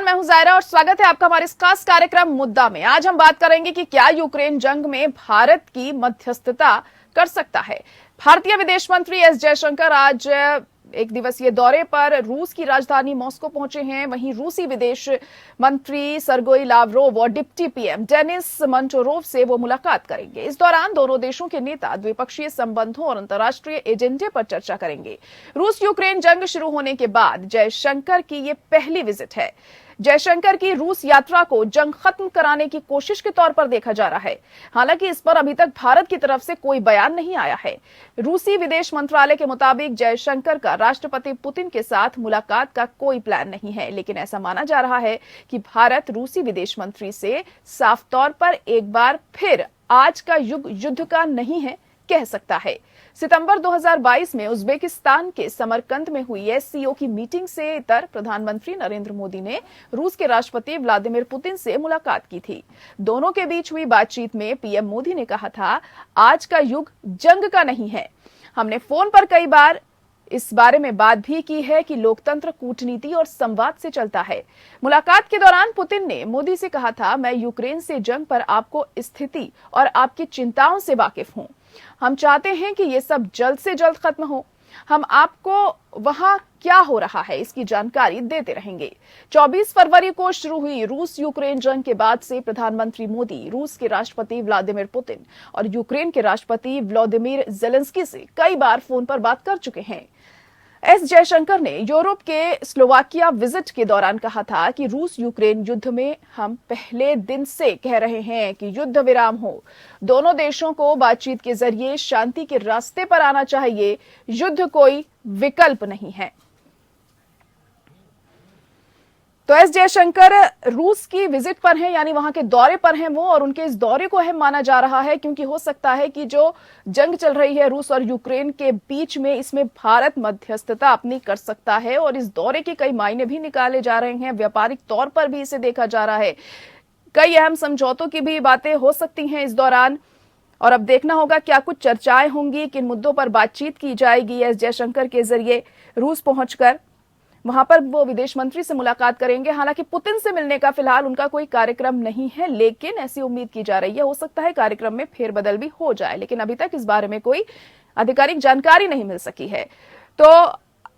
नमस्कार, मैं हूं जायरा और स्वागत है आपका हमारे इस खास कार्यक्रम मुद्दा में। आज हम बात करेंगे कि क्या यूक्रेन जंग में भारत की मध्यस्थता कर सकता है। भारतीय विदेश मंत्री एस जयशंकर आज एक दिवसीय दौरे पर रूस की राजधानी मॉस्को पहुंचे हैं। वहीं रूसी विदेश मंत्री सर्गेई लावरोव और डिप्टी पीएम डेनिस मंटोरोव से वो मुलाकात करेंगे। इस दौरान दोनों देशों के नेता द्विपक्षीय संबंधों और अंतर्राष्ट्रीय एजेंडे पर चर्चा करेंगे। रूस यूक्रेन जंग शुरू होने के बाद जयशंकर की ये पहली विजिट है। जयशंकर की रूस यात्रा को जंग खत्म कराने की कोशिश के तौर पर देखा जा रहा है। हालांकि इस पर अभी तक भारत की तरफ से कोई बयान नहीं आया है। रूसी विदेश मंत्रालय के मुताबिक जयशंकर का राष्ट्रपति पुतिन के साथ मुलाकात का कोई प्लान नहीं है, लेकिन ऐसा माना जा रहा है कि भारत रूसी विदेश मंत्री से साफ तौर पर एक बार फिर आज का युग युद्ध का नहीं है कह सकता है। सितंबर 2022 में उज्बेकिस्तान के समरकंद में हुई एससीओ की मीटिंग से इतर प्रधानमंत्री नरेंद्र मोदी ने रूस के राष्ट्रपति व्लादिमीर पुतिन से मुलाकात की थी। दोनों के बीच हुई बातचीत में पीएम मोदी ने कहा था, आज का युग जंग का नहीं है। हमने फोन पर कई बार इस बारे में बात भी की है कि लोकतंत्र कूटनीति और संवाद से चलता है। मुलाकात के दौरान पुतिन ने मोदी से कहा था, मैं यूक्रेन से जंग पर आपको स्थिति और आपकी चिंताओं से वाकिफ हूं। हम चाहते हैं कि ये सब जल्द से जल्द खत्म हो। हम आपको वहां क्या हो रहा है इसकी जानकारी देते रहेंगे। 24 फरवरी को शुरू हुई रूस यूक्रेन जंग के बाद से प्रधानमंत्री मोदी रूस के राष्ट्रपति व्लादिमीर पुतिन और यूक्रेन के राष्ट्रपति व्लोदिमीर जेलेंस्की से कई बार फोन पर बात कर चुके हैं। एस जयशंकर ने यूरोप के स्लोवाकिया विजिट के दौरान कहा था कि रूस यूक्रेन युद्ध में हम पहले दिन से कह रहे हैं कि युद्ध विराम हो। दोनों देशों को बातचीत के जरिए शांति के रास्ते पर आना चाहिए। युद्ध कोई विकल्प नहीं है। तो एस जयशंकर रूस की विजिट पर हैं, यानी वहां के दौरे पर हैं वो, और उनके इस दौरे को अहम माना जा रहा है क्योंकि हो सकता है कि जो जंग चल रही है रूस और यूक्रेन के बीच में, इसमें भारत मध्यस्थता अपनी कर सकता है और इस दौरे के कई मायने भी निकाले जा रहे हैं। व्यापारिक तौर पर भी इसे देखा जा रहा है। कई अहम समझौतों की भी बातें हो सकती हैं इस दौरान, और अब देखना होगा क्या कुछ चर्चाएं होंगी, किन मुद्दों पर बातचीत की जाएगी। एस जयशंकर के जरिए रूस पहुंचकर वहां पर वो विदेश मंत्री से मुलाकात करेंगे। हालांकि पुतिन से मिलने का फिलहाल उनका कोई कार्यक्रम नहीं है, लेकिन ऐसी उम्मीद की जा रही है हो सकता है कार्यक्रम में फेरबदल भी हो जाए, लेकिन अभी तक इस बारे में कोई आधिकारिक जानकारी नहीं मिल सकी है। तो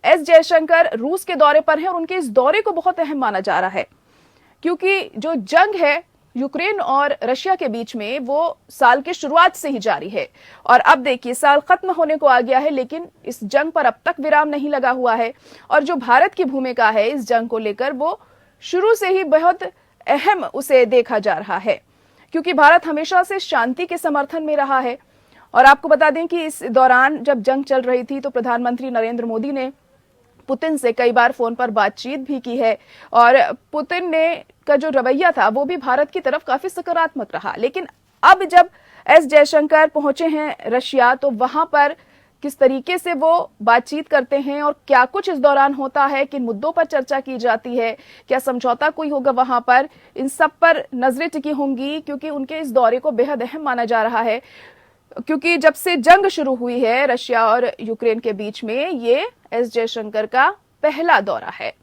एस जयशंकर रूस के दौरे पर हैं और उनके इस दौरे को बहुत अहम माना जा रहा है क्योंकि जो जंग है यूक्रेन और रशिया के बीच में वो साल की शुरुआत से ही जारी है और अब देखिए साल खत्म होने को आ गया है, लेकिन इस जंग पर अब तक विराम नहीं लगा हुआ है। और जो भारत की भूमिका है इस जंग को लेकर वो शुरू से ही बहुत अहम उसे देखा जा रहा है क्योंकि भारत हमेशा से शांति के समर्थन में रहा है। और आपको बता दें कि इस दौरान जब जंग चल रही थी तो प्रधानमंत्री नरेंद्र मोदी ने पुतिन से कई बार फोन पर बातचीत भी की है और पुतिन ने का जो रवैया था वो भी भारत की तरफ काफी सकारात्मक रहा। लेकिन अब जब एस जयशंकर पहुंचे हैं रशिया तो वहां पर किस तरीके से वो बातचीत करते हैं और क्या कुछ इस दौरान होता है, किन मुद्दों पर चर्चा की जाती है, क्या समझौता कोई होगा वहां पर, इन सब पर नजरें टिकी होंगी क्योंकि उनके इस दौरे को बेहद अहम माना जा रहा है। क्योंकि जब से जंग शुरू हुई है रशिया और यूक्रेन के बीच में, ये एस जयशंकर का पहला दौरा है।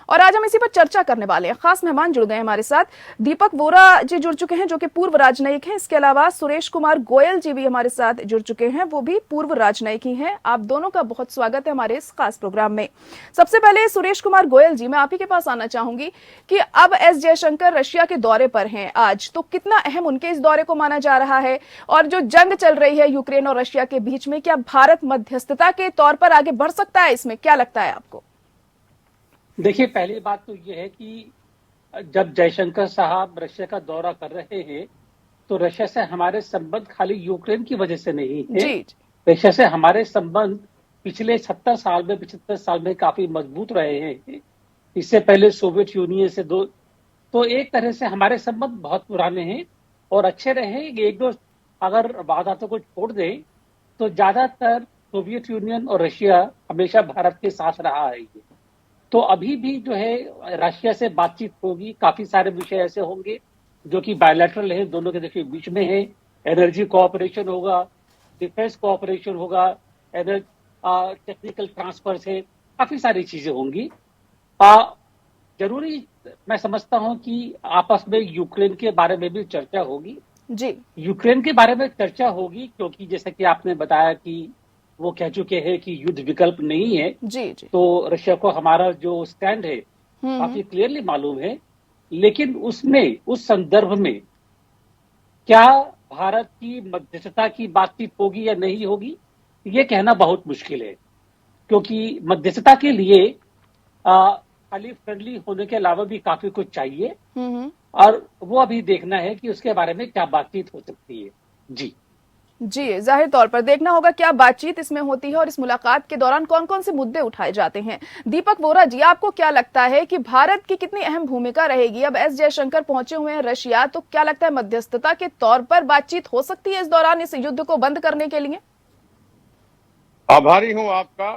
और आज हम इसी पर चर्चा करने वाले हैं। खास मेहमान जुड़ गए हमारे साथ। दीपक वोरा जी जुड़ चुके हैं जो कि पूर्व राजनयिक हैं। इसके अलावा सुरेश कुमार गोयल जी भी हमारे साथ जुड़ चुके हैं, वो भी पूर्व राजनयिक ही हैं। आप दोनों का बहुत स्वागत है हमारे इस खास प्रोग्राम में। सबसे पहले सुरेश कुमार गोयल जी, मैं आप ही के पास आना चाहूंगी कि अब एस जयशंकर रशिया के दौरे पर हैं आज, तो कितना अहम उनके इस दौरे को माना जा रहा है और जो जंग चल रही है यूक्रेन और रशिया के बीच में, क्या भारत मध्यस्थता के तौर पर आगे बढ़ सकता है, इसमें क्या लगता है आपको? देखिए, पहली बात तो ये है कि जब जयशंकर साहब रशिया का दौरा कर रहे हैं तो रशिया से हमारे संबंध खाली यूक्रेन की वजह से नहीं है। रशिया से हमारे संबंध पिछले 75 साल में काफी मजबूत रहे हैं। इससे पहले सोवियत यूनियन से तो एक तरह से हमारे संबंध बहुत पुराने हैं और अच्छे रहे। एक दो अगर वारदातों को छोड़ दें तो ज्यादातर सोवियत यूनियन और रशिया हमेशा भारत के साथ रहा है। तो अभी भी जो है रशिया से बातचीत होगी, काफी सारे विषय ऐसे होंगे जो कि बायलैटरल है, दोनों के देखिए बीच में है। एनर्जी कोऑपरेशन होगा, डिफेंस कोऑपरेशन होगा, टेक्निकल ट्रांसफर से काफी सारी चीजें होंगी। जरूरी मैं समझता हूं कि आपस में यूक्रेन के बारे में भी चर्चा होगी। जी यूक्रेन के बारे में चर्चा होगी क्योंकि जैसा कि आपने बताया कि वो कह चुके हैं कि युद्ध विकल्प नहीं है। जी जी। तो रशिया को हमारा जो स्टैंड है हम्म। काफी क्लियरली मालूम है। लेकिन उसमें उस संदर्भ में क्या भारत की मध्यस्थता की बातचीत होगी या नहीं होगी, ये कहना बहुत मुश्किल है। क्योंकि मध्यस्थता के लिए खाली फ्रेंडली होने के अलावा भी काफी कुछ चाहिए हम्म। और वो अभी देखना है कि उसके बारे में क्या बातचीत हो सकती है। जी जी, जाहिर तौर पर देखना होगा क्या बातचीत इसमें होती है और इस मुलाकात के दौरान कौन कौन से मुद्दे उठाए जाते हैं। दीपक वोरा जी, आपको क्या लगता है कि भारत की कितनी अहम भूमिका रहेगी? अब एस जयशंकर पहुंचे हुए हैं रशिया, तो क्या लगता है मध्यस्थता के तौर पर बातचीत हो सकती है इस दौरान इस युद्ध को बंद करने के लिए? आभारी हूं आपका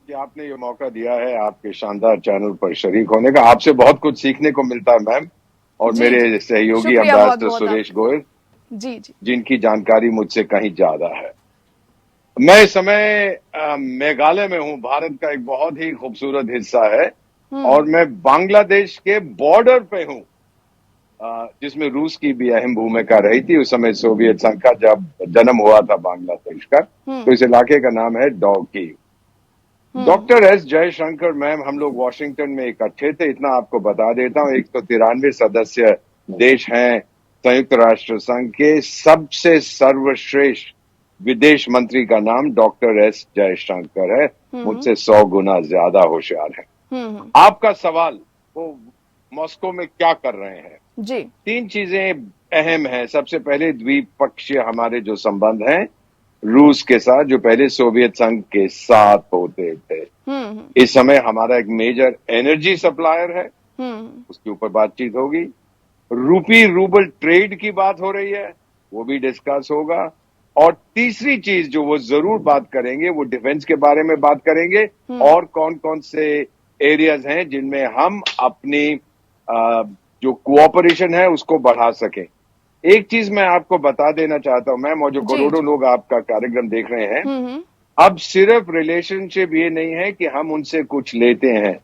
कि आपने ये मौका दिया है आपके शानदार चैनल पर शरीक होने का। आपसे बहुत कुछ सीखने को मिलता है मैम, और जी जी, मेरे सहयोगी शुक्रिया बहुत अम्बेसडर बहुत सुरेश आपका। गोयल, जी जी। जिनकी जानकारी मुझसे कहीं ज्यादा है। मैं इस समय मेघालय में हूं। भारत का एक बहुत ही खूबसूरत हिस्सा है और मैं बांग्लादेश के बॉर्डर पे हूं, जिसमें रूस की भी अहम भूमिका रही थी। उस समय सोवियत संघ का जब जन्म हुआ था बांग्लादेश का, तो इस इलाके का नाम है Dawki. Doctor S Jaishankar ma'am, हम लोग वॉशिंगटन में इकट्ठे थे। इतना आपको बता देता हूं, 193 सदस्य देश हैं संयुक्त राष्ट्र संघ के। सबसे सर्वश्रेष्ठ विदेश मंत्री का नाम डॉक्टर एस जयशंकर है। मुझसे 100 गुना ज्यादा होशियार है। आपका सवाल, वो मॉस्को में क्या कर रहे हैं? जी 3 चीजें अहम हैं। सबसे पहले द्विपक्षीय हमारे जो संबंध हैं रूस के साथ, जो पहले सोवियत संघ के साथ होते थे। इस समय हमारा एक मेजर एनर्जी सप्लायर है, उसके ऊपर बातचीत होगी। रूपी रूबल ट्रेड की बात हो रही है, वो भी डिस्कस होगा। और तीसरी चीज जो वो जरूर बात करेंगे, वो डिफेंस के बारे में बात करेंगे और कौन कौन से एरियाज हैं जिनमें हम अपनी जो कोऑपरेशन है उसको बढ़ा सकें। एक चीज मैं आपको बता देना चाहता हूं मैम, और जो करोड़ों लोग आपका कार्यक्रम देख रहे हैं, अब सिर्फ रिलेशनशिप ये नहीं है कि हम उनसे कुछ लेते हैं।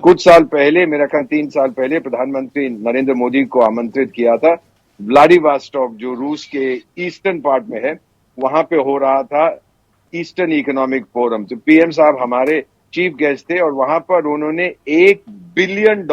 कुछ साल पहले, मेरा ख्याल 3 साल पहले, प्रधानमंत्री नरेंद्र मोदी को आमंत्रित किया था व्लादिवोस्टॉक, जो रूस के ईस्टर्न पार्ट में है, वहां पे हो रहा था ईस्टर्न इकोनॉमिक फोरम। तो पीएम साहब हमारे चीफ गेस्ट थे और वहां पर उन्होंने $1 बिलियन,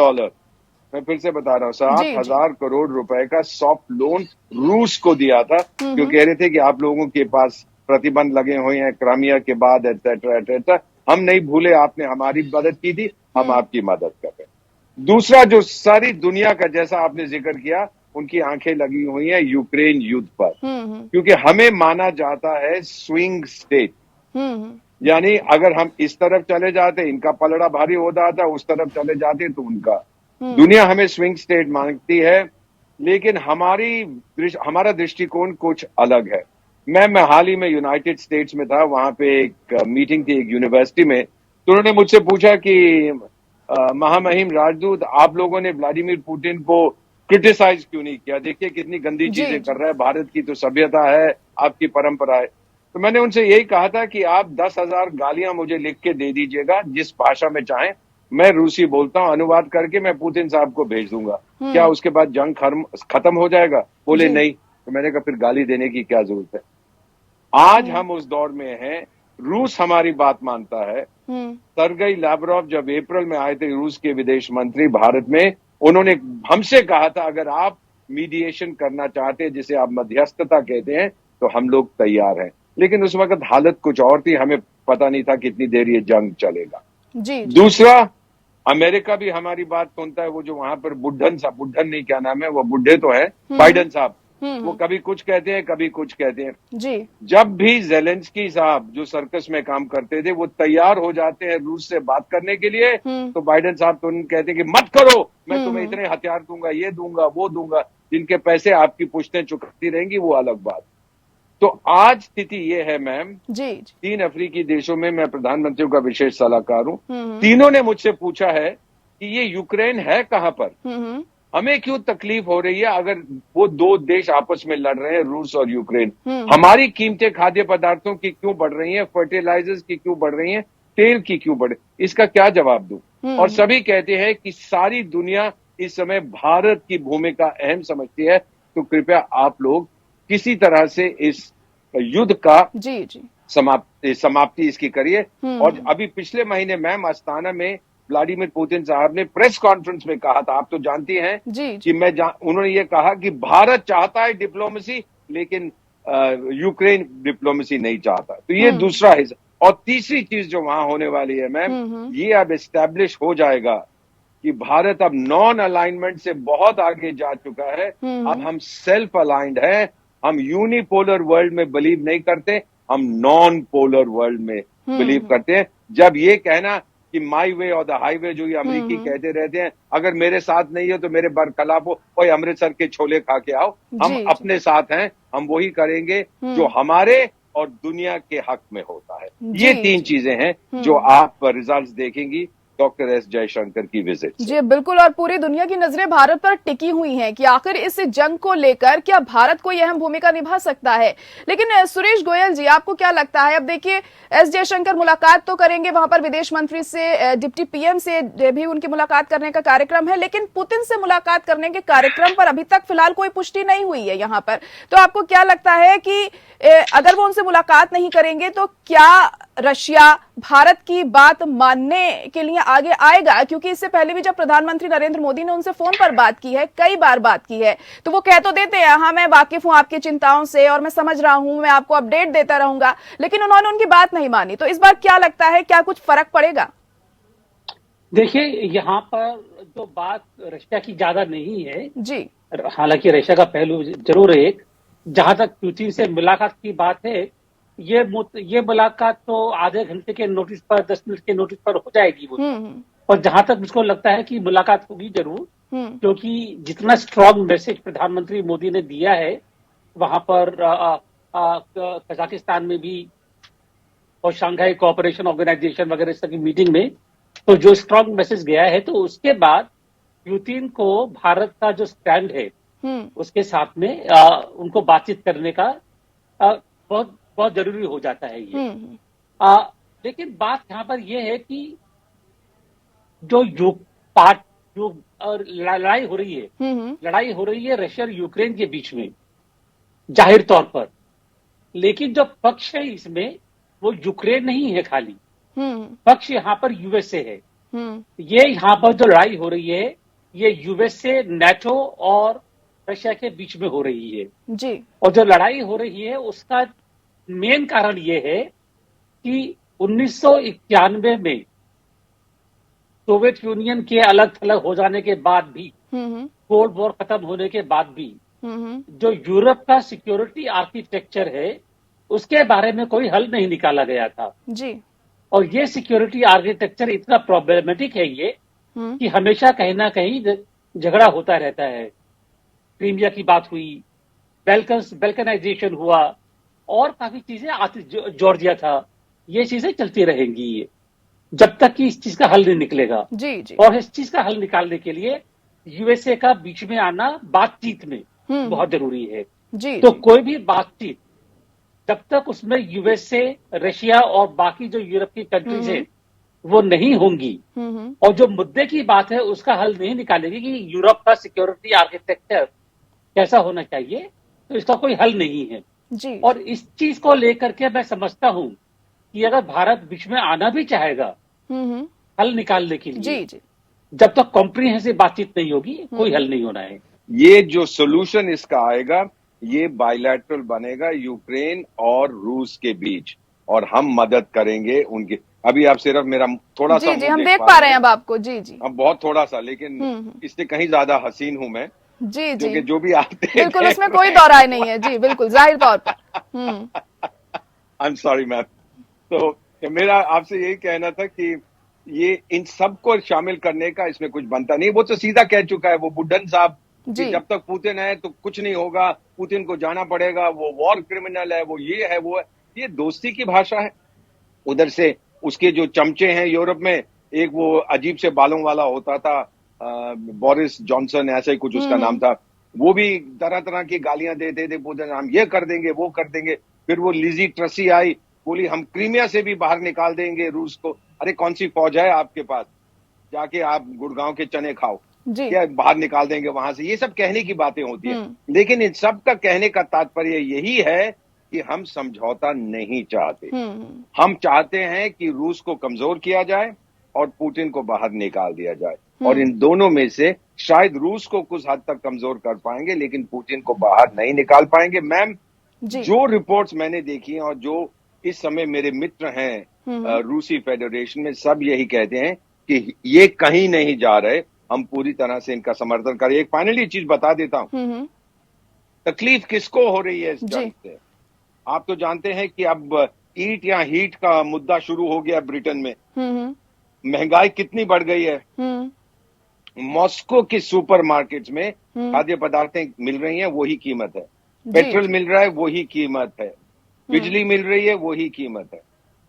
मैं फिर से बता रहा हूं, 7,000 करोड़ रुपए का सॉफ्ट लोन रूस को दिया था। क्यों कह रहे थे कि आप लोगों के पास प्रतिबंध लगे हुए हैं क्राइमिया के बाद, एटसेट्रा एटसेट्रा। हम नहीं भूले, आपने हमारी मदद की थी, हम आपकी मदद कर रहे हैं। दूसरा, जो सारी दुनिया का, जैसा आपने जिक्र किया, उनकी आंखें लगी हुई हैं यूक्रेन युद्ध पर, क्योंकि हमें माना जाता है स्विंग स्टेट। यानी अगर हम इस तरफ चले जाते, इनका पलड़ा भारी हो जाता, उस तरफ चले जाते तो उनका। दुनिया हमें स्विंग स्टेट मानती है, लेकिन हमारा दृष्टिकोण कुछ अलग है। मैं हाल ही में यूनाइटेड स्टेट्स में था, वहां पे एक मीटिंग थी एक यूनिवर्सिटी में। तो उन्होंने मुझसे पूछा कि महामहिम राजदूत, आप लोगों ने व्लादिमीर पुतिन को क्रिटिसाइज क्यों नहीं किया? देखिए कितनी गंदी चीजें कर रहा है, भारत की तो सभ्यता है, आपकी परंपरा है। तो मैंने उनसे यही कहा था कि आप 10,000 गालियां मुझे लिख के दे दीजिएगा, जिस भाषा में चाहें। मैं रूसी बोलता हूं, अनुवाद करके मैं पुतिन साहब को भेज दूंगा। क्या उसके बाद जंग खत्म हो जाएगा? बोले नहीं। तो मैंने कहा फिर गाली देने की क्या जरूरत है? आज हम उस दौर में हैं, रूस हमारी बात मानता है। सरगई लावरोव जब अप्रैल में आए थे, रूस के विदेश मंत्री भारत में, उन्होंने हमसे कहा था अगर आप मीडिएशन करना चाहते हैं, जिसे आप मध्यस्थता कहते हैं, तो हम लोग तैयार हैं। लेकिन उस वक्त हालत कुछ और थी, हमें पता नहीं था कितनी देर ये जंग चलेगा। जी। दूसरा, अमेरिका भी हमारी बात सुनता है। वो जो वहां पर बुड्ढन नहीं, क्या नाम है, वो बुढ़े तो है, बाइडेन साहब, वो कभी कुछ कहते हैं, कभी कुछ कहते हैं। जी। जब भी जेलेंस्की साहब, जो सर्कस में काम करते थे, वो तैयार हो जाते हैं रूस से बात करने के लिए, तो बाइडेन साहब तो कहते हैं कि मत करो, मैं तुम्हें इतने हथियार दूंगा, ये दूंगा, वो दूंगा। जिनके पैसे आपकी पुश्तें चुकाती रहेंगी, वो अलग बात। तो आज स्थिति ये है मैम, जी 3 अफ्रीकी देशों में मैं प्रधानमंत्रियों का विशेष सलाहकार हूं। तीनों ने मुझसे पूछा है कि ये यूक्रेन है कहां पर। हमें क्यों तकलीफ हो रही है अगर वो दो देश आपस में लड़ रहे हैं, रूस और यूक्रेन? हमारी कीमतें खाद्य पदार्थों की क्यों बढ़ रही हैं, फर्टिलाइजर्स की क्यों बढ़ रही हैं, तेल की क्यों बढ़, इसका क्या जवाब दूं? और सभी कहते हैं कि सारी दुनिया इस समय भारत की भूमिका अहम समझती है, तो कृपया आप लोग किसी तरह से इस युद्ध का जी समाप्ति इसकी करिए। और अभी पिछले महीने मैम अस्थाना में व्लादिमीर पुतिन साहब ने प्रेस कॉन्फ्रेंस में कहा था, आप तो जानती हैं कि उन्होंने ये कहा कि भारत चाहता है डिप्लोमेसी, लेकिन यूक्रेन डिप्लोमेसी नहीं चाहता। तो ये दूसरा हिस्सा। और तीसरी चीज जो वहां होने वाली है मैम, ये अब एस्टैब्लिश हो जाएगा कि भारत अब नॉन अलाइनमेंट से बहुत आगे जा चुका है। अब हम सेल्फ अलाइंड है, हम यूनिपोलर वर्ल्ड में बिलीव नहीं करते, हम नॉन पोलर वर्ल्ड में बिलीव करते हैं। जब ये कहना कि माई वे और द हाईवे जो ये अमेरिकी कहते रहते हैं, अगर मेरे साथ नहीं है तो मेरे बरखलाफ हो, कोई अमृतसर के छोले खा के आओ, हम अपने साथ हैं, हम वही करेंगे जो हमारे और दुनिया के हक में होता है। ये तीन चीजें हैं जो आप रिजल्ट्स देखेंगी डॉक्टर एस जयशंकर की विजिट से। जी बिल्कुल, और पूरी दुनिया की नजरें भारत पर टिकी हुई हैं कि आखिर इस जंग को लेकर क्या भारत कोई अहम भूमिका निभा सकता है। लेकिन सुरेश गोयल जी, आपको क्या लगता है? अब देखिए, एस जयशंकर मुलाकात तो करेंगे, वहां पर विदेश मंत्री से, डिप्टी पीएम से भी उनकी मुलाकात करने का कार्यक्रम है, लेकिन पुतिन से मुलाकात करने के कार्यक्रम पर अभी तक फिलहाल कोई पुष्टि नहीं हुई है यहाँ पर। तो आपको क्या लगता है कि अगर वो उनसे मुलाकात नहीं करेंगे तो क्या रशिया भारत की बात मानने के लिए आगे आएगा? क्योंकि इससे पहले भी जब प्रधानमंत्री नरेंद्र मोदी ने उनसे फोन पर बात की है, कई बार बात की है, तो वो कह तो देते हैं हाँ मैं वाकिफ हूं आपकी चिंताओं से और मैं समझ रहा हूं, मैं आपको अपडेट देता रहूंगा, लेकिन उन्होंने उनकी बात नहीं मानी। तो इस बार क्या लगता है, क्या कुछ फर्क पड़ेगा? देखिए, यहाँ पर जो बात रशिया की ज्यादा नहीं है जी, हालांकि रशिया का पहलू जरूर है। जहां तक पुतिन से मुलाकात की बात है, ये मुलाकात तो आधे घंटे के नोटिस पर, 10 मिनट के नोटिस पर हो जाएगी वो। और जहां तक मुझको लगता है कि मुलाकात होगी जरूर, क्योंकि जितना स्ट्रांग मैसेज प्रधानमंत्री मोदी ने दिया है वहां पर कजाकिस्तान में भी और शंघाई कोऑपरेशन ऑर्गेनाइजेशन वगैरह इस तरह की मीटिंग में, तो जो स्ट्रांग मैसेज गया है, तो उसके बाद पुतिन को भारत का जो स्टैंड है उसके साथ में उनको बातचीत करने का बहुत बहुत जरूरी हो जाता है ये। लेकिन बात यहाँ पर यह है कि जो लड़ाई हो रही है रशिया और यूक्रेन के बीच में जाहिर तौर पर, लेकिन जो पक्ष है इसमें वो यूक्रेन नहीं है खाली, पक्ष यहाँ पर यूएसए है। ये यहाँ पर जो लड़ाई हो रही है ये यूएसए, नाटो और रशिया के बीच में हो रही है जी। और जो लड़ाई हो रही है उसका मेन कारण ये है कि 1991 में सोवियत यूनियन के अलग थलग हो जाने के बाद भी, कोल्ड वॉर खत्म होने के बाद भी, जो यूरोप का सिक्योरिटी आर्किटेक्चर है उसके बारे में कोई हल नहीं निकाला गया था जी। और ये सिक्योरिटी आर्किटेक्चर इतना प्रॉब्लमेटिक है ये कि हमेशा कहीं ना कहीं झगड़ा होता रहता है। क्रीमिया की बात हुई, बैल्कनाइजेशन हुआ और काफी चीजें आती, जॉर्जिया था, ये चीजें चलती रहेंगी ये जब तक कि इस चीज का हल नहीं निकलेगा। जी। और इस चीज का हल निकालने के लिए यूएसए का बीच में आना बातचीत में बहुत जरूरी है जी। तो कोई भी बातचीत जब तक उसमें यूएसए, रशिया और बाकी जो यूरोप की कंट्रीज है वो नहीं होंगी और जो मुद्दे की बात है उसका हल नहीं निकालेगी कि यूरोप का सिक्योरिटी आर्किटेक्चर कैसा होना चाहिए, तो इसका कोई हल नहीं है जी। और इस चीज को लेकर के मैं समझता हूं कि अगर भारत बीच में आना भी चाहेगा हल निकालने के लिए, जी। जब तक कॉम्प्रिहेंसिव बातचीत नहीं होगी कोई हल नहीं होना है। ये जो सोल्यूशन इसका आएगा ये बायलैटरल बनेगा यूक्रेन और रूस के बीच और हम मदद करेंगे उनके। अभी आप सिर्फ मेरा थोड़ा सा जी, हम देख पा रहे हैं अब आपको। जी। अब बहुत थोड़ा सा, लेकिन इससे कहीं ज्यादा हसीन हूं मैं। जी। क्योंकि जो भी आते हैं बिल्कुल उसमें कोई दो राय नहीं है। जी बिल्कुल, जाहिर तौर पर। I am sorry ma'am. तो मेरा आपसे यही कहना था कि ये इन सबको शामिल करने का इसमें कुछ बनता नहीं। वो तो सीधा कह चुका है वो बुड्ढन साहब कि जब तक पुतिन है तो कुछ नहीं होगा, पुतिन को जाना पड़ेगा, वो वॉर क्रिमिनल है, वो ये है वो है। ये दोस्ती की भाषा है। उधर से उसके जो चमचे हैं यूरोप में, एक वो अजीब से बालों वाला होता था बोरिस जॉनसन, ऐसा ही कुछ उसका नाम था, वो भी तरह तरह की गालियां देते थे, पूछते हम ये कर देंगे वो कर देंगे। फिर वो लिजी ट्रसी आई, बोली हम क्रीमिया से भी बाहर निकाल देंगे रूस को। अरे कौन सी फौज है आपके पास, जाके आप गुड़गांव के चने खाओ, क्या बाहर निकाल देंगे वहां से। ये सब कहने की बातें होती हैं, लेकिन इन सब का कहने का तात्पर्य यही है कि हम समझौता नहीं चाहते। हम चाहते हैं कि रूस को कमजोर किया जाए और पुतिन को बाहर निकाल दिया जाए, और इन दोनों में से शायद रूस को कुछ हद तक कमजोर कर पाएंगे, लेकिन पुतिन को बाहर नहीं निकाल पाएंगे। मैम, जो रिपोर्ट्स मैंने देखी हैं और जो इस समय मेरे मित्र हैं रूसी फेडरेशन में, सब यही कहते हैं कि ये कहीं नहीं जा रहे, हम पूरी तरह से इनका समर्थन करें। एक फाइनली चीज बता देता हूं, तकलीफ किसको हो रही है इस जंग से। आप तो जानते हैं कि अब ईट या हीट का मुद्दा शुरू हो गया ब्रिटेन में। महंगाई कितनी बढ़ गई है। मॉस्को की सुपरमार्केट्स में खाद्य पदार्थें मिल रही हैं, वही कीमत है। पेट्रोल मिल रहा है, वही कीमत है। बिजली मिल रही है, वही कीमत है।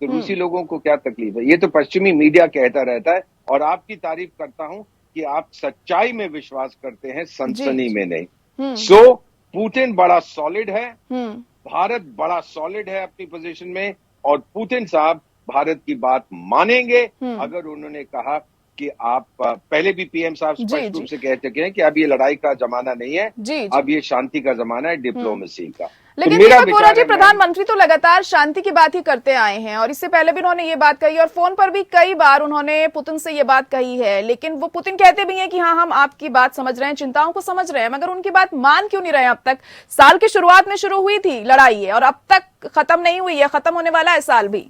तो रूसी लोगों को क्या तकलीफ है। ये तो पश्चिमी मीडिया कहता रहता है, और आपकी तारीफ करता हूं कि आप सच्चाई में विश्वास करते हैं, सनसनी में नहीं। सो पुतिन बड़ा सॉलिड है, भारत बड़ा सॉलिड है अपनी पोजीशन में, और पुतिन साहब भारत की बात मानेंगे अगर उन्होंने कहा कि आप पहले भी पीएम साहब स्पष्ट रूप से कह चुके हैं कि अब ये लड़ाई का जमाना नहीं है, अब ये शांति का जमाना है, डिप्लोमेसी का। लेकिन दीपक बोरा जी, प्रधानमंत्री तो लगातार शांति की बात ही करते आए हैं, और इससे पहले भी उन्होंने ये बात कही, और फोन पर भी कई बार उन्होंने पुतिन से ये बात कही है। लेकिन वो पुतिन कहते भी हैं कि हाँ, हम आपकी बात समझ रहे हैं, चिंताओं को समझ रहे हैं, मगर उनकी बात मान क्यों नहीं रहे। अब तक साल की शुरुआत में शुरू हुई थी लड़ाई है, और अब तक खत्म नहीं हुई है, खत्म होने वाला है साल भी।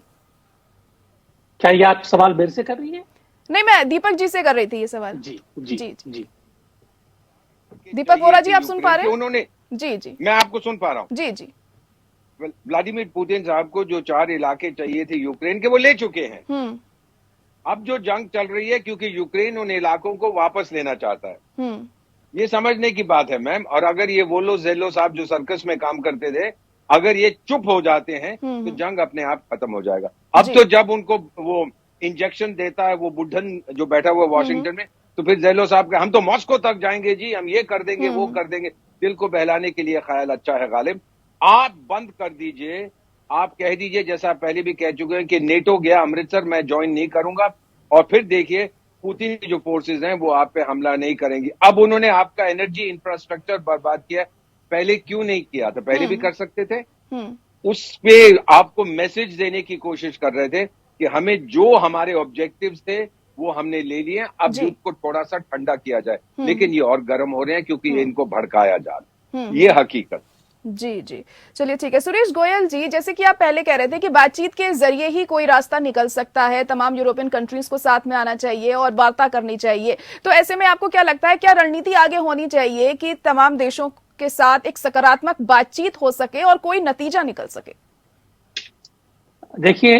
क्या ये आप सवाल मेरे से कर रही है? नहीं, मैं दीपक जी से कर रही थी ये सवाल। जी जी जी, जी। दीपक बोरा जी, आप सुन पा रहे हैं? उन्होंने जी, मैं आपको सुन पा रहा हूँ। जी। व्लादिमीर पुतिन साहब को जो 4 इलाके चाहिए थे यूक्रेन के, वो ले चुके हैं। अब जो जंग चल रही है, क्योंकि यूक्रेन उन इलाकों को वापस लेना चाहता है, ये समझने की बात है मैम। और अगर ये वो लोग जेलो साहब जो सर्कस में काम करते थे, अगर ये चुप हो जाते हैं तो जंग अपने आप खत्म हो जाएगा। अब तो जब उनको वो इंजेक्शन देता है वो बुढ़न जो बैठा हुआ वॉशिंगटन में, तो फिर जेलो साहब का हम तो मॉस्को तक जाएंगे जी, हम ये कर देंगे वो कर देंगे। दिल को बहलाने के लिए ख्याल अच्छा है गालिब। आप बंद कर दीजिए, आप कह दीजिए जैसा पहले भी कह चुके हैं कि नेटो गया अमृतसर, मैं ज्वाइन नहीं करूंगा, और फिर देखिए पुतिन की जो फोर्सेज हैं वो आप पे हमला नहीं करेंगी। अब उन्होंने आपका एनर्जी इंफ्रास्ट्रक्चर बर्बाद किया, पहले क्यों नहीं किया था? पहले भी कर सकते थे। उस पे आपको मैसेज देने की कोशिश कर रहे थे कि हमें जो हमारे ऑब्जेक्टिव्स थे वो हमने ले लिए, अब युद्ध को थोड़ा सा ठंडा किया जाए। लेकिन ये और गर्म हो रहे हैं क्योंकि इनको भड़काया जा रहा है, ये हकीकत। जी, चलिए ठीक है। सुरेश गोयल जी, जैसे कि आप पहले कह रहे थे कि बातचीत के जरिए ही कोई रास्ता निकल सकता है, तमाम यूरोपियन कंट्रीज को साथ में आना चाहिए और वार्ता करनी चाहिए, तो ऐसे में आपको क्या लगता है, क्या रणनीति आगे होनी चाहिए कि तमाम देशों के साथ एक सकारात्मक बातचीत हो सके और कोई नतीजा निकल सके? देखिए,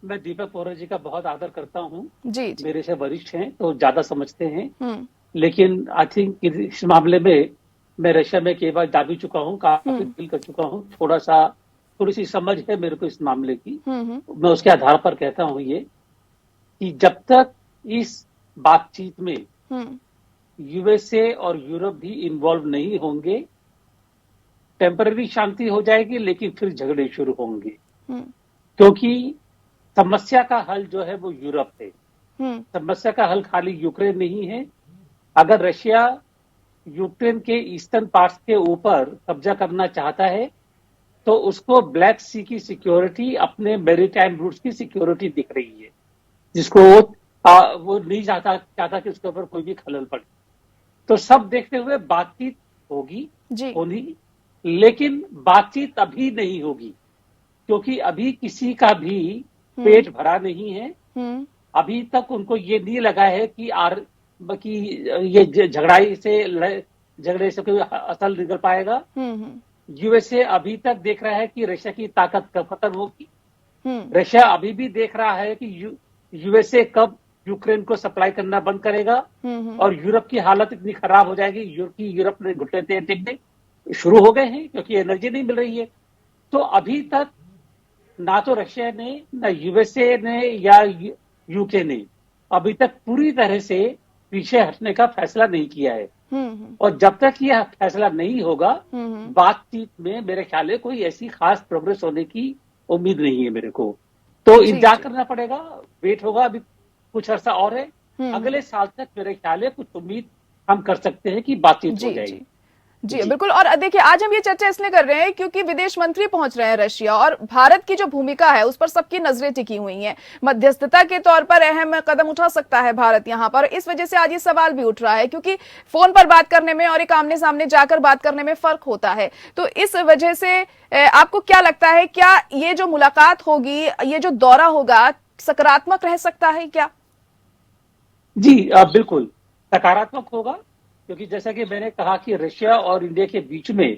मैं दीपक बोरा जी का बहुत आदर करता हूँ। जी। मेरे से वरिष्ठ हैं तो ज्यादा समझते हैं, लेकिन आई थिंक इस मामले में मैं रशिया में कई बार जा भी चुका हूँ, काफी डील कर चुका हूँ, थोड़ी सी समझ है मेरे को इस मामले की। मैं उसके आधार पर कहता हूँ ये कि जब तक इस बातचीत में यूएसए और यूरोप भी इन्वॉल्व नहीं होंगे, टेम्पररी शांति हो जाएगी, लेकिन फिर झगड़े शुरू होंगे, क्योंकि समस्या का हल जो है वो यूरोप है। समस्या का हल खाली यूक्रेन नहीं है। अगर रशिया यूक्रेन के ईस्टर्न पार्ट्स के ऊपर कब्जा करना चाहता है तो उसको ब्लैक सी की सिक्योरिटी, अपने मैरीटाइम रूट्स की सिक्योरिटी दिख रही है, जिसको वो नहीं चाहता कि उसके ऊपर कोई भी खलल पड़े। तो सब देखते हुए बातचीत होगी, लेकिन बातचीत अभी नहीं होगी, क्योंकि अभी किसी का भी पेट भरा नहीं है। अभी तक उनको ये नहीं लगा है कि ये झगड़े से कोई असल निकल पाएगा। यूएसए अभी तक देख रहा है कि रशिया की ताकत कब खत्म होगी। रशिया अभी भी देख रहा है कि यूएसए कब यूक्रेन को सप्लाई करना बंद करेगा, और यूरोप की हालत इतनी खराब हो जाएगी, यूरोप में घुटने टेकने शुरू हो गए हैं क्योंकि एनर्जी नहीं मिल रही है। तो अभी तक ना तो रशिया ने, ना यूएसए ने या यूके ने अभी तक पूरी तरह से पीछे हटने का फैसला नहीं किया है। और जब तक यह फैसला नहीं होगा, बातचीत में मेरे ख्याल में कोई ऐसी खास प्रोग्रेस होने की उम्मीद नहीं है मेरे को। तो इंतजार करना पड़ेगा, वेट होगा, अभी कुछ अर्सा और है। अगले साल तक मेरे ख्याल में कुछ उम्मीद हम कर सकते हैं कि बातचीत हो जाएगी। जी बिल्कुल। और देखिए, आज हम ये चर्चा इसलिए कर रहे हैं क्योंकि विदेश मंत्री पहुंच रहे हैं रशिया, और भारत की जो भूमिका है उस पर सबकी नजरें टिकी हुई हैं। मध्यस्थता के तौर पर अहम कदम उठा सकता है भारत यहाँ पर। इस वजह से आज ये सवाल भी उठ रहा है, क्योंकि फोन पर बात करने में और एक आमने सामने जाकर बात करने में फर्क होता है। तो इस वजह से आपको क्या लगता है, क्या ये जो मुलाकात होगी, ये जो दौरा होगा, सकारात्मक रह सकता है क्या? जी बिल्कुल सकारात्मक होगा, क्योंकि जैसा कि मैंने कहा कि रशिया और इंडिया के बीच में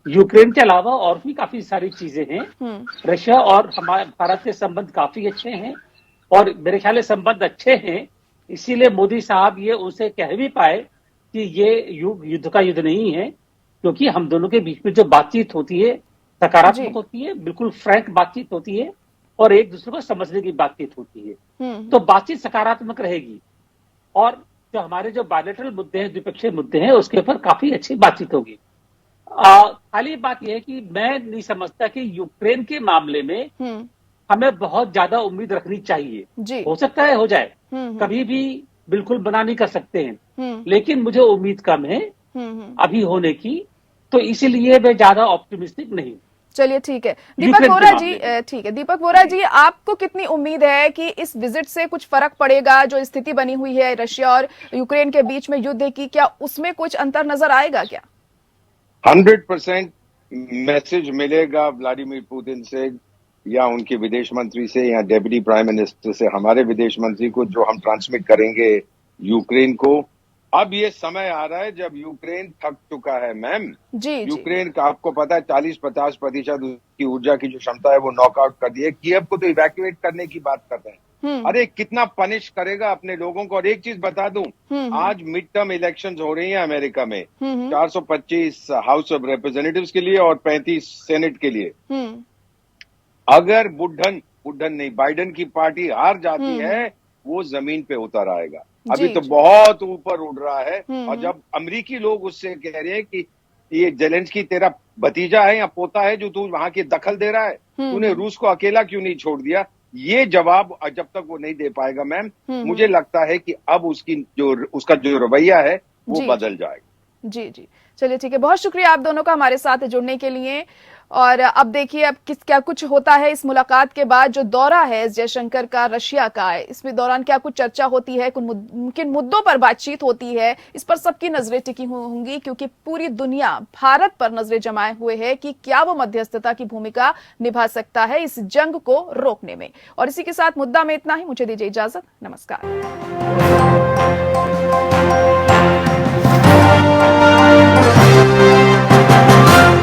यूक्रेन के अलावा और भी काफी सारी चीजें हैं। रशिया और हमारे भारत के संबंध काफी अच्छे हैं, और मेरे ख्याल में संबंध अच्छे हैं, इसीलिए मोदी साहब ये उनसे कह भी पाए कि ये युद्ध का युद्ध नहीं है, क्योंकि हम दोनों के बीच में जो बातचीत होती है सकारात्मक होती है, बिल्कुल फ्रैंक बातचीत होती है, और एक दूसरे को समझने की बातचीत होती है। तो बातचीत सकारात्मक रहेगी, और जो हमारे जो बायलैटरल मुद्दे हैं, द्विपक्षीय मुद्दे हैं, उसके ऊपर काफी अच्छी बातचीत होगी। खाली बात यह है कि मैं नहीं समझता कि यूक्रेन के मामले में हमें बहुत ज्यादा उम्मीद रखनी चाहिए। हो सकता है हो जाए, कभी भी बिल्कुल मना नहीं कर सकते हैं, लेकिन मुझे उम्मीद कम है अभी होने की, तो इसीलिए मैं ज्यादा ऑप्टिमिस्टिक नहीं। चलिए ठीक है दीपक वोरा जी, ठीक है दीपक वोरा जी, आपको कितनी उम्मीद है कि इस विजिट से कुछ फर्क पड़ेगा? जो स्थिति बनी हुई है रशिया और यूक्रेन के बीच में युद्ध की, क्या उसमें कुछ अंतर नजर आएगा क्या? 100% मैसेज मिलेगा व्लादिमीर पुतिन से, या उनके विदेश मंत्री से, या डेप्यूटी प्राइम मिनिस्टर से, हमारे विदेश मंत्री को, जो हम ट्रांसमिट करेंगे यूक्रेन को। अब ये समय आ रहा है जब यूक्रेन थक चुका है मैम। यूक्रेन का आपको पता है 40-50% उसकी ऊर्जा की जो क्षमता है वो नॉकआउट कर दी है। कीव को तो इवैक्यूएट करने की बात कर रहे हैं। अरे कितना पनिश करेगा अपने लोगों को। और एक चीज बता दूं, आज मिड टर्म इलेक्शंस हो रही हैं अमेरिका में, 425 हाउस ऑफ रिप्रेजेंटेटिव्स के लिए और 35 सेनेट के लिए। अगर बुढ़न नहीं, बाइडेन की पार्टी हार जाती है, वो जमीन पे उतर आएगा। अभी तो बहुत ऊपर उड़ रहा है। और जब अमेरिकी लोग उससे कह रहे हैं कि ये जेलेंस्की तेरा भतीजा है या पोता है जो तू वहां की दखल दे रहा है, तूने रूस को अकेला क्यों नहीं छोड़ दिया, ये जवाब जब तक वो नहीं दे पाएगा मैम, मुझे लगता है कि अब उसका जो रवैया है वो बदल जाएगा। जी चलिए ठीक है, बहुत शुक्रिया आप दोनों का हमारे साथ जुड़ने के लिए। और अब देखिए अब क्या कुछ होता है इस मुलाकात के बाद। जो दौरा है एस जयशंकर का रशिया का है, इसमें दौरान क्या कुछ चर्चा होती है, किन मुद्दों पर बातचीत होती है, इस पर सबकी नजरें टिकी होंगी, क्योंकि पूरी दुनिया भारत पर नजरें जमाए हुए है कि क्या वो मध्यस्थता की भूमिका निभा सकता है इस जंग को रोकने में। और इसी के साथ मुद्दा में इतना ही, मुझे दीजिए इजाजत, नमस्कार।